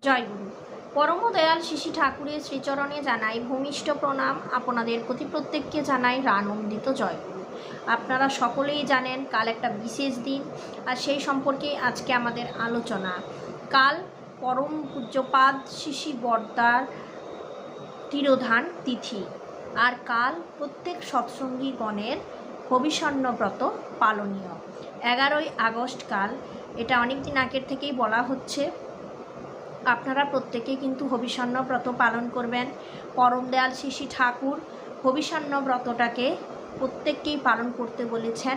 জয়গুরু। পরম দয়াল শিশি ঠাকুরের শ্রীচরণে জানাই ভূমিষ্ঠ প্রণাম। আপনাদের প্রতি প্রত্যেককে জানাই আনন্দিত জয়গুরু। আপনারা সকলেই জানেন কাল একটা বিশেষ দিন, আর সেই সম্পর্কে আজকে আমাদের আলোচনা। কাল পরম পূজ্যপাদ শিশি বর্দার তিরোধান তিথি, আর কাল প্রত্যেক সৎসঙ্গীগণের হবিষণ্য ব্রত পালনীয়। 11ই আগস্ট কাল, এটা অনেক দিন আগের থেকেই বলা হচ্ছে। আপনারা প্রত্যেকেই কিন্তু হবিষণ্য ব্রত পালন করবেন। পরম দয়াল শিশি ঠাকুর হবিষণ্য ব্রতটাকে প্রত্যেককেই পালন করতে বলেছেন।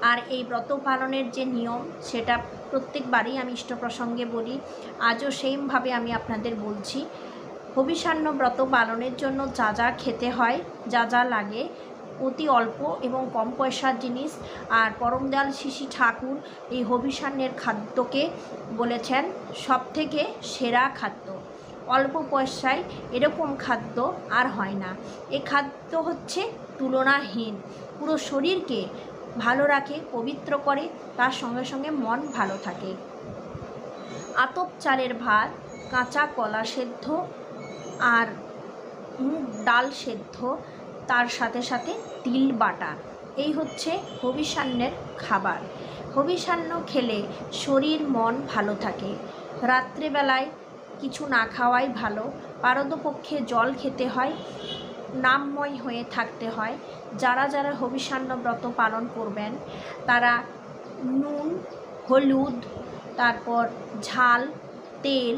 আর এই ব্রত পালনের যে নিয়ম, সেটা প্রত্যেকবারই আমি ইষ্ট প্রসঙ্গে বলি, আজও সেইমভাবে আমি আপনাদের বলছি। হবিষণ্য ব্রত পালনের জন্য যা যা খেতে হয়, যা যা লাগে, অতি অল্প এবং কম পয়সার জিনিস। আর পরম দয়াল শিশি ঠাকুর এই হবিষণ্যের খাদ্যকে বলেছেন সবথেকে সেরা খাদ্য। অল্প পয়সায় এরকম খাদ্য আর হয় না। এই খাদ্য হচ্ছে তুলনাহীন, পুরো শরীরকে ভালো রাখে, পবিত্র করে, তার সঙ্গে সঙ্গে মন ভালো থাকে। আতপ চালের ভাত, কাঁচা কলা সেদ্ধ আর মুগ ডাল সেদ্ধ, তার সাথে সাথে তিল বাটা, এই হচ্ছে হবিষণ্যের খাবার। হবিষণ্য খেলে শরীর মন ভালো থাকে। রাত্রেবেলায় কিছু না খাওয়াই ভালো। পারতপক্ষে জল খেতে হয়, নামময় হয়ে থাকতে হয়। যারা যারা হবিষণ্য ব্রত পালন করবেন তারা নুন, হলুদ, তারপর ঝাল, তেল,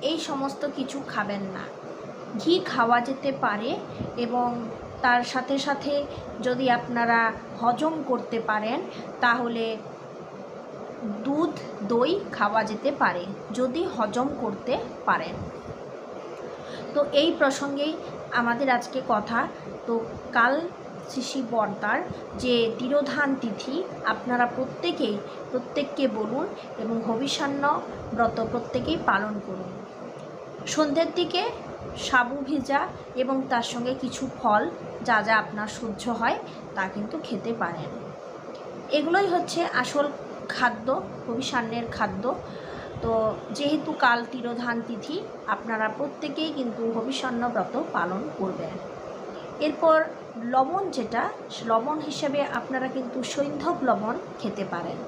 এই সমস্ত কিছু খাবেন না। ঘি খাওয়া যেতে পারে, এবং তার সাথে সাথে যদি আপনারা হজম করতে পারেন তাহলে দুধ, দই খাওয়া যেতে পারে, যদি হজম করতে পারেন। তো এই প্রসঙ্গেই আমাদের আজকে কথা। তো কাল শিশি বর্দার যে তিরোধান তিথি, আপনারা প্রত্যেককে বলুন এবং হবিষণ্য ব্রত প্রত্যেকেই পালন করুন। সন্ধ্যের দিকে সাবু ভেজা এবং তার সঙ্গে কিছু ফল, যা যা আপনার সহ্য হয় তা কিন্তু খেতে পারেন। এগুলোই হচ্ছে আসল খাদ্য, হবিষণ্যের খাদ্য। তো যেহেতু কাল তিরোধান তিথি, আপনারা প্রত্যেকেই কিন্তু হবিষণ্য ব্রত পালন করবেন। এরপর লবণ, যেটা লবণ হিসেবে আপনারা কিন্তু সৈন্ধব লবণ খেতে পারেন।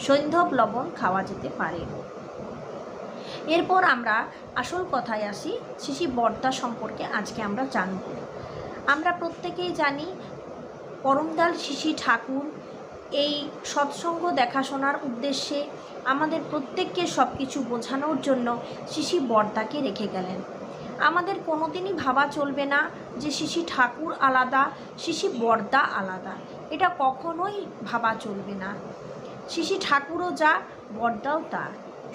সৈন্ধব লবণ খাওয়া যেতে পারে। এরপর আমরা আসল কথায় আসি। শিশি বর্দা সম্পর্কে আজকে আমরা জানব। আমরা প্রত্যেকেই জানি পরম দয়াল শিশি ঠাকুর এই সৎসঙ্গ দেখাশোনার উদ্দেশ্যে আমাদের প্রত্যেককে সব কিছু বোঝানোর জন্য শিশি বর্দাকে রেখে গেলেন। আমাদের কোনোদিনই ভাবা চলবে না যে শিশি ঠাকুর আলাদা, শিশি বর্দা আলাদা। এটা কখনোই ভাবা চলবে না। শিশি ঠাকুরও যা, বর্দাও তা।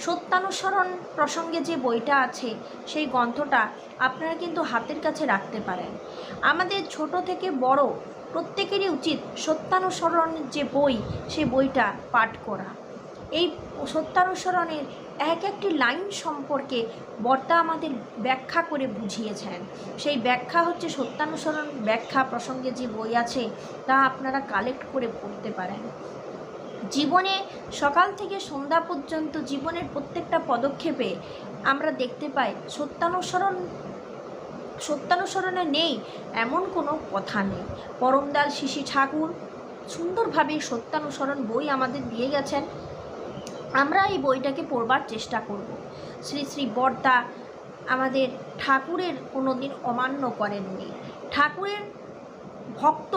সত্যানুসরণ প্রসঙ্গে যে বইটা আছে, সেই গ্রন্থটা আপনারা কিন্তু হাতের কাছে রাখতে পারেন। আমাদের ছোট থেকে বড় প্রত্যেকেরই উচিত সত্যানুসরণের যে বই, সেই বইটা পাঠ করা। এই সত্যানুসরণের এক একটি লাইন সম্পর্কে বর্দা আমাদের ব্যাখ্যা করে বুঝিয়েছেন। সেই ব্যাখ্যা হচ্ছে সত্যানুসরণ ব্যাখ্যা প্রসঙ্গে যে বই আছে, তা আপনারা কালেক্ট করে পড়তে পারেন। জীবনে সকাল থেকে সন্ধ্যা পর্যন্ত জীবনের প্রত্যেকটা পদক্ষেপে আমরা দেখতে পাই সত্যানুসরণে নেই এমন কোনো কথা নেই। পরম দয়াল শিশি ঠাকুর সুন্দরভাবে সত্যানুসরণ বই আমাদের দিয়ে গেছেন। আমরা এই বইটাকে পড়বার চেষ্টা করব। শ্রী শ্রী বর্দা আমাদের ঠাকুরের কোনো দিন অমান্য করেননি। ঠাকুরের ভক্ত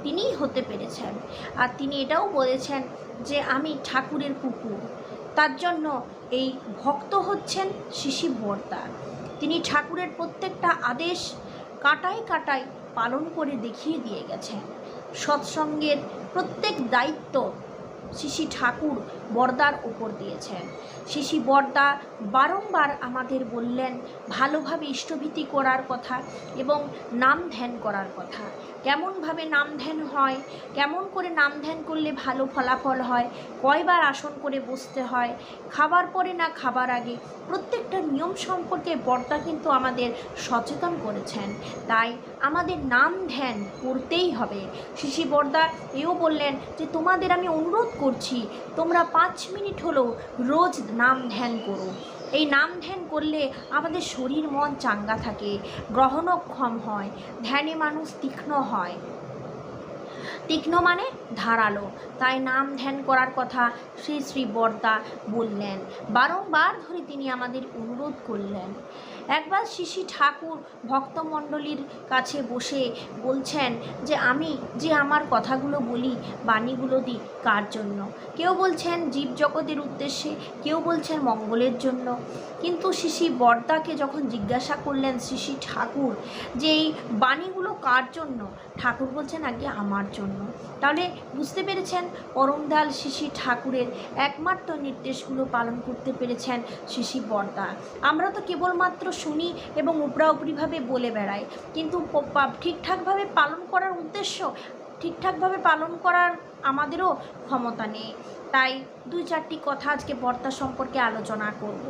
তিনিই হতে পেরেছেন। আর তিনি এটাও বলেছেন যে আমি ঠাকুরের কুকুর। তার জন্য এই ভক্ত হচ্ছেন শিশি বর্দা। তিনি ঠাকুরের প্রত্যেকটা আদেশ কাটায় কাটায় পালন করে দেখিয়ে দিয়ে গেছেন। সৎসঙ্গের প্রত্যেক দায়িত্ব শিশি ঠাকুর বর্দার উপর দিয়েছেন। শিশি বর্দা বারংবার আমাদের বললেন ভালোভাবে ইষ্টভীতি করার কথা এবং নাম ধ্যান করার কথা। কেমনভাবে নাম ধ্যান হয়, কেমন করে নাম ধ্যান করলে ভালো ফলাফল হয়, কয়বার আসন করে বসতে হয়, খাবার পরে না খাবার আগে, প্রত্যেকটা নিয়ম সম্পর্কে বর্দা কিন্তু আমাদের সচেতন করেছেন। তাই আমাদের নাম ধ্যান করতেই হবে। শিশি বর্দা এও বললেন যে তোমাদের আমি অনুরোধ করছি, তোমরা 5 মিনিট হলেও রোজ নাম ধ্যান করো। এই নাম ধ্যান করলে আমাদের শরীর মন চাঙ্গা থাকে, গ্রহণক্ষম হয়, ধ্যানে মানুষ তীক্ষ্ণ হয়। তীক্ষ্ণ মানে ধারালো। তাই নাম ধ্যান করার কথা শ্রী শ্রী বর্দা বললেন। বারংবার ধরে তিনি আমাদের অনুরোধ করলেন। একবার শ্রী ঠাকুর ভক্তমণ্ডলীর কাছে বসে বলছেন যে আমি যে আমার কথাগুলো বলি, বাণীগুলো দিই কার জন্য? কেউ বলছেন জীবজগতের উদ্দেশ্যে, কেউ বলছেন মঙ্গলের জন্য। কিন্তু শ্রী বর্দাকে যখন জিজ্ঞাসা করলেন শ্রী ঠাকুর যে এই বাণীগুলো কার জন্য, ঠাকুর বলছেন আগে আমার জন্য। তাহলে বুঝতে পেরেছেন পরমদয়াল শ্রী ঠাকুরের একমাত্র নির্দেশগুলো পালন করতে পেরেছেন শ্রী বর্দা। আমরা তো কেবলমাত্র শুনি এবং উপরাউপরিভাবে বলে বেড়াই, কিন্তু ঠিকঠাকভাবে পালন করার উদ্দেশ্য, ঠিকঠাকভাবে পালন করার আমাদেরও ক্ষমতা নেই। তাই 2-4টি কথা আজকে বর্দা সম্পর্কে আলোচনা করব।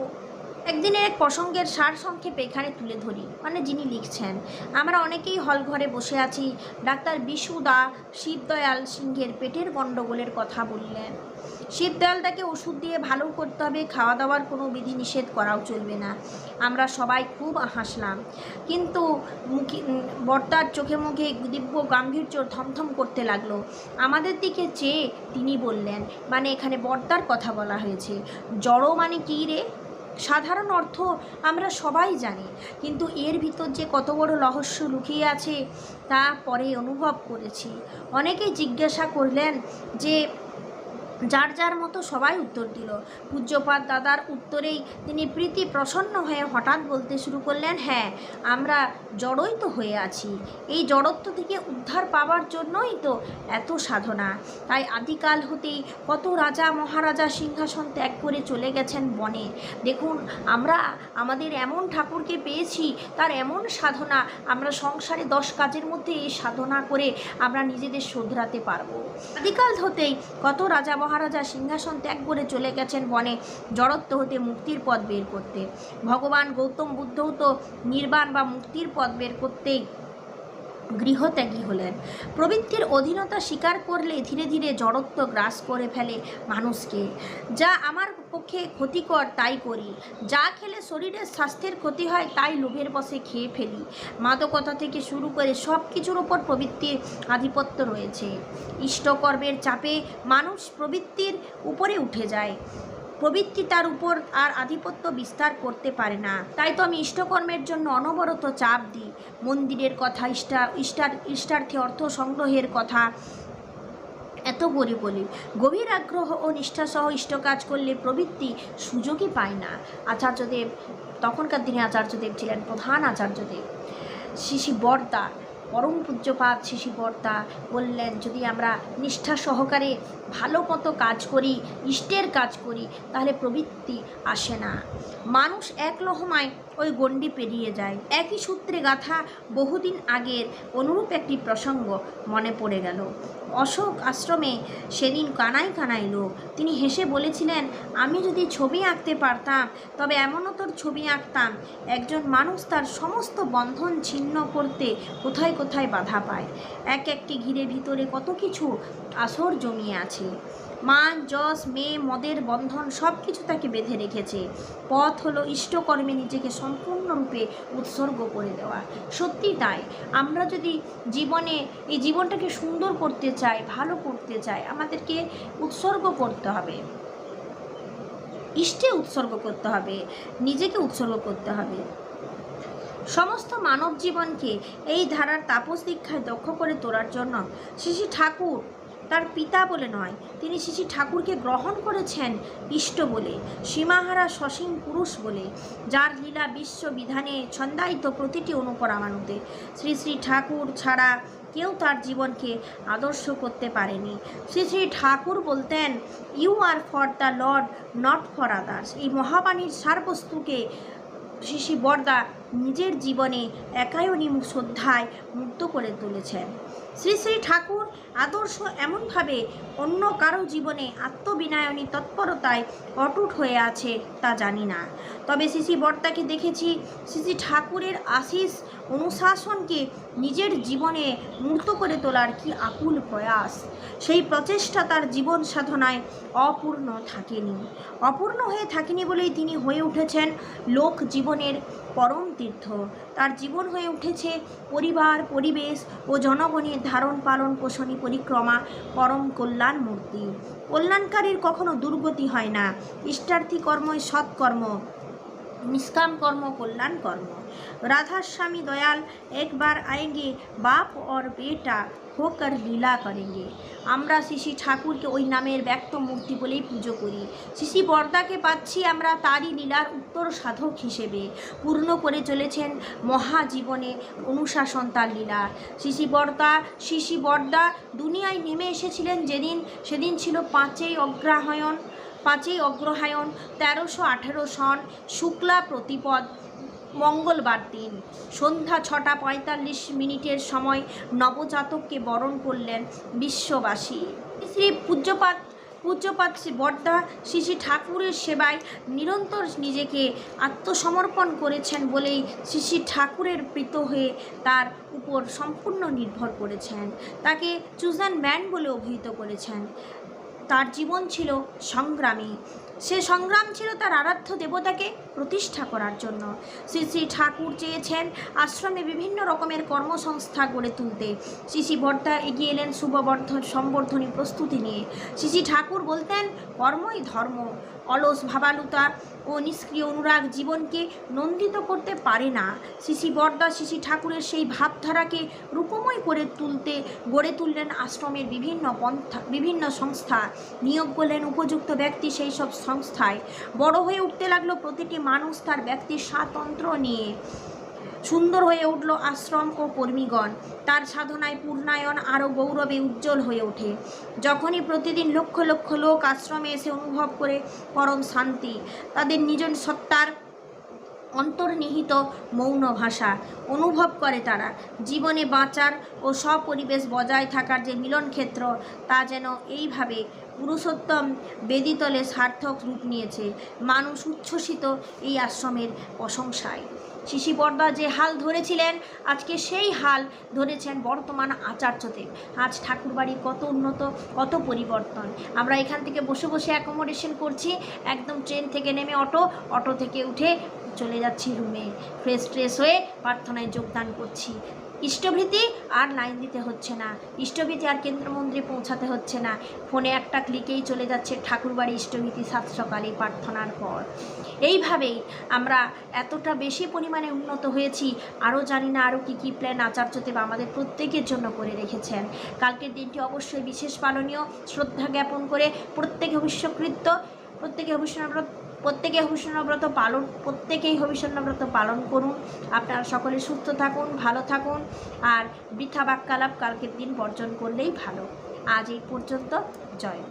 একদিনের এক প্রসঙ্গের সারসংক্ষেপে এখানে তুলে ধরি, মানে যিনি লিখছেন। আমরা অনেকেই হল ঘরে বসে আছি। ডাক্তার বিশুদা শিবদয়াল সিংহের পেটের গণ্ডগোলের কথা বললেন। শিবদয়াল তাকে ওষুধ দিয়ে ভালো করতে হবে, খাওয়া দাওয়ার কোনো বিধিনিষেধ করাও চলবে না। আমরা সবাই খুব হাসলাম, কিন্তু বর্দার চোখে মুখে দিব্য গাম্ভীর্য থমথম করতে লাগলো। আমাদের দিকে চেয়ে তিনি বললেন, মানে এখানে বর্দার কথা বলা হয়েছে, জড়ো মানে কী রে? সাধারণ অর্থ আমরা সবাই জানি, কিন্তু এর ভিতর যে কত বড় রহস্য লুকিয়ে আছে তা পরে অনুভব করেছি। অনেকেই জিজ্ঞাসা করলেন যে যার যার মতো সবাই উত্তর দিল। পূজ্যপাদ দাদার উত্তরেই তিনি প্রীতি প্রসন্ন হয়ে হঠাৎ বলতে শুরু করলেন, হ্যাঁ, আমরা জড়ই তো হয়ে আছি। এই জড়ত্ব থেকে উদ্ধার পাওয়ার জন্যই তো এত সাধনা। তাই আদিকাল হতেই কত রাজা মহারাজা সিংহাসন ত্যাগ করে চলে গেছেন বনে। দেখুন, আমরা আমাদের এমন ঠাকুরকে পেয়েছি, তার এমন সাধনা, আমরা সংসারে 10 কাজের মধ্যে এই সাধনা করে আমরা নিজেদের শোধরাতে পারবো। আদিকাল হতেই কত রাজা মহারাজা সিংহাসন ত্যাগ করে চলে গেছেন বনে জড়ত্ব হতে মুক্তির পথ বের করতে। ভগবান গৌতম বুদ্ধও তো নির্বাণ বা মুক্তির পথ বের করতেই গৃহত্যাগী হলেন। প্রবৃত্তির অধীনতা স্বীকার করলে ধীরে ধীরে জড়ত্ব গ্রাস করে ফেলে মানুষকে। যা আমার পক্ষে ক্ষতিকর তাই করি, যা খেলে শরীরের স্বাস্থ্যের ক্ষতি হয় তাই লোভের বশে খেয়ে ফেলি। মাদকতা থেকে শুরু করে সব কিছুর ওপর প্রবৃত্তির আধিপত্য রয়েছে। ইষ্টকর্মের চাপে মানুষ প্রবৃত্তির উপরে উঠে যায়, প্রবৃত্তি তার উপর আর আধিপত্য বিস্তার করতে পারে না। তাই তো আমি ইষ্টকর্মের জন্য অনবরত চাপ দিই। মন্দিরের কথা, ইষ্টার্থে অর্থ সংগ্রহের কথা এত করে বলি। গভীর আগ্রহ ও নিষ্ঠাসহ ইষ্ট কাজ করলে প্রবৃত্তি সুযোগই পায় না। আচার্যদেব, তখনকার দিনে আচার্যদেব ছিলেন প্রধান আচার্যদেব, শ্রী বর্দা, পরম পূজ্যপাদ শ্রী বর্দা বললেন, যদি আমরা নিষ্ঠা সহকারে ভালো মতো কাজ করি, ইষ্টের কাজ করি, তাহলে প্রবৃত্তি আসে না। মানুষ এক লহমায় ওই গণ্ডি পেরিয়ে যায়। একই সূত্রে গাথা বহুদিন আগের অনুরূপ একটি প্রসঙ্গ মনে পড়ে গেল। অশোক আশ্রমে সেদিন কানাই কানাই লোক। তিনি হেসে বলেছিলেন, আমি যদি ছবি আঁকতে পারতাম তবে এমনও তোর ছবি আঁকতাম। একজন মানুষ তার সমস্ত বন্ধন ছিন্ন করতে কোথায় কোথায় বাধা পায়। এক একটি ঘিরে ভিতরে কত কিছু আসর জমিয়ে আছে। মান, যশ, মেয়ে, মদের বন্ধন সব কিছু তাকে বেঁধে রেখেছে। পথ হলো ইষ্টকর্মে নিজেকে সম্পূর্ণরূপে উৎসর্গ করে দেওয়া। সত্যি তাই, আমরা যদি জীবনে এই জীবনটাকে সুন্দর করতে চাই, ভালো করতে চাই, আমাদেরকে উৎসর্গ করতে হবে, ইষ্টে উৎসর্গ করতে হবে, নিজেকে উৎসর্গ করতে হবে। সমস্ত মানব জীবনকে এই ধারার তাপস দীক্ষায় দক্ষ করে তোলার জন্য শ্রী ঠাকুর তার পিতা বলে নয়, তিনি শ্রী ঠাকুরকে গ্রহণ করেছেন ইষ্ট বলে, সীমাহারা সসীম পুরুষ বলে, যার লীলা বিশ্ববিধানে ছন্দায়িত প্রতিটি অনুপরামাণুতে। শ্রী শ্রী ঠাকুর ছাড়া কেউ তার জীবনকে আদর্শ করতে পারেনি। শ্রী শ্রী ঠাকুর বলতেন, you are for the Lord, not for others. এই মহাবাণীর সারবস্তুকে শ্রী বর্দা নিজের জীবনে একায়নী শ্রদ্ধায় মুগ্ধ করে তুলেছেন। শ্রী শ্রী ঠাকুর আদর্শ এমনভাবে অন্য কারো জীবনে আত্মবিনয়নী তৎপরতায় অটুট হয়ে আছে তা জানি না, তবে শ্রী শ্রী বর্দাকে দেখেছি শ্রী শ্রী ঠাকুরের আশিস অনুশাসনকে নিজের জীবনে মূর্ত করে তোলার কি আকুল প্রয়াস। সেই প্রচেষ্টা তার জীবন সাধনায় অপূর্ণ হয়ে থাকেনি বলেই তিনি হয়ে উঠেছেন লোক জীবনের পরম তীর্থ। তার জীবন হয়ে উঠেছে পরিবার, পরিবেশ ও জনগণের ধারণ পালন পোষণী পরিক্রমা পরম কল্যাণ মূর্তি। কল্যাণকারীর কখনো দুর্গতি হয় না। ইষ্টার্থী কর্মই সৎকর্ম, निष्काम कर्म कल्याण कर्म। राधा स्वामी दयाल एक बार आएंगे, बाप और बेटा होकर लीला करेंगे। আমরা শ্রী ঠাকুরকে ওই নামের ব্যক্ত মূর্তি বলেই পুজো করি। শ্রী বর্দাকে পাচ্ছি আমরা তারই লীলার উত্তর সাধক হিসেবে। পূর্ণ করে চলেছেন মহাজীবনে অনুশাসন তার লীলা। শ্রী বর্দা দুনিয়ায় নেমে এসেছিলেন সেদিন ছিল 5ই অগ্রহায়ণ 1318 সন শুক্লা প্রতিপদ মঙ্গলবার দিন সন্ধ্যা 6টা 45 সময় নবজাতককে বরণ করলেন বিশ্ববাসী। শ্রী পূজ্যপাত শ্রী বর্দা শ্রী ঠাকুরের সেবায় নিরন্তর নিজেকে আত্মসমর্পণ করেছেন বলেই শ্রী ঠাকুরের প্রীত হয়ে তার উপর সম্পূর্ণ নির্ভর করেছেন। তাকে চুজান ম্যান বলে অভিহিত করেছেন। তার জীবন ছিল সংগ্রামী। সে সংগ্রাম ছিল তার আরাধ্য দেবতাকে প্রতিষ্ঠা করার জন্য। শ্রী ঠাকুর চেয়েছেন আশ্রমে বিভিন্ন রকমের কর্মসংস্থা গড়ে তুলতে। শ্রী বর্দা এগিয়ে এলেন সম্বর্ধনী প্রস্তুতি নিয়ে। শ্রী ঠাকুর বলতেন, কর্মই ধর্ম। অলস ভাবালুতা ও নিষ্ক্রিয় অনুরাগ জীবনকে নন্দিত করতে পারে না। শ্রী বর্দা শ্রী ঠাকুরের সেই ভাবধারাকে রূপময় করে গড়ে তুললেন আশ্রমের বিভিন্ন সংস্থা, নিয়োগ করলেন উপযুক্ত ব্যক্তি সেই সব সংস্থায়। বড় হয়ে উঠতে লাগলো প্রতিটি মানুষ তার ব্যক্তির স্বাতন্ত্র্য নিয়ে। সুন্দর হয়ে উঠল আশ্রম ও কর্মীগণ। তার সাধনায় পূর্ণায়ন আরও গৌরবে উজ্জ্বল হয়ে ওঠে। যখনই প্রতিদিন লক্ষ লক্ষ লোক আশ্রমে এসে অনুভব করে পরম শান্তি, তাদের নিজ সত্তার অন্তর্নিহিত মৌন ভাষা অনুভব করে, তারা জীবনে বাঁচার ও সপরিবেশ বজায় থাকার যে মিলনক্ষেত্র, তা যেন এইভাবে পুরুষোত্তম বেদিতলে সার্থক রূপ নিয়েছে। মানুষ উচ্ছ্বসিত এই আশ্রমের প্রশংসায়। শ্রী বর্দা যে হাল ধরেছিলেন, আজকে সেই হাল ধরেছেন বর্তমান আচার্যদেব। আজ ঠাকুরবাড়ির কত উন্নত, কত পরিবর্তন। আমরা এখান থেকে বসে বসে অ্যাকোমোডেশন করছি, একদম ট্রেন থেকে নেমে অটো থেকে উঠে চলে যাচ্ছি রুমে, ফ্রেশ হয়ে প্রার্থনায় যোগদান করছি। ইষ্টভৃতি আর লাইন দিতে হচ্ছে না, ইষ্টভৃতি আর কেন্দ্রমন্দিরে পৌঁছাতে হচ্ছে না, ফোনে একটা ক্লিকেই চলে যাচ্ছে ঠাকুরবাড়ি ইষ্টভৃতি 7 সকালে প্রার্থনার পর। এইভাবেই আমরা এতটা বেশি পরিমাণে উন্নত হয়েছি। আরও জানি না আরও কী প্ল্যান আচার্যদেব আমাদের প্রত্যেকের জন্য করে রেখেছেন। কালকের দিনটি অবশ্যই বিশেষ পালনীয়। শ্রদ্ধা জ্ঞাপন করে প্রত্যেকেই হবিষ্যণ্যব্রত পালন করুন। আপনারা সকলে সুস্থ থাকুন, ভালো থাকুন, আর বৃথা বাক্যালাপ কালকের দিন বর্জন করলেই ভালো। আজ এই পর্যন্ত। জয়।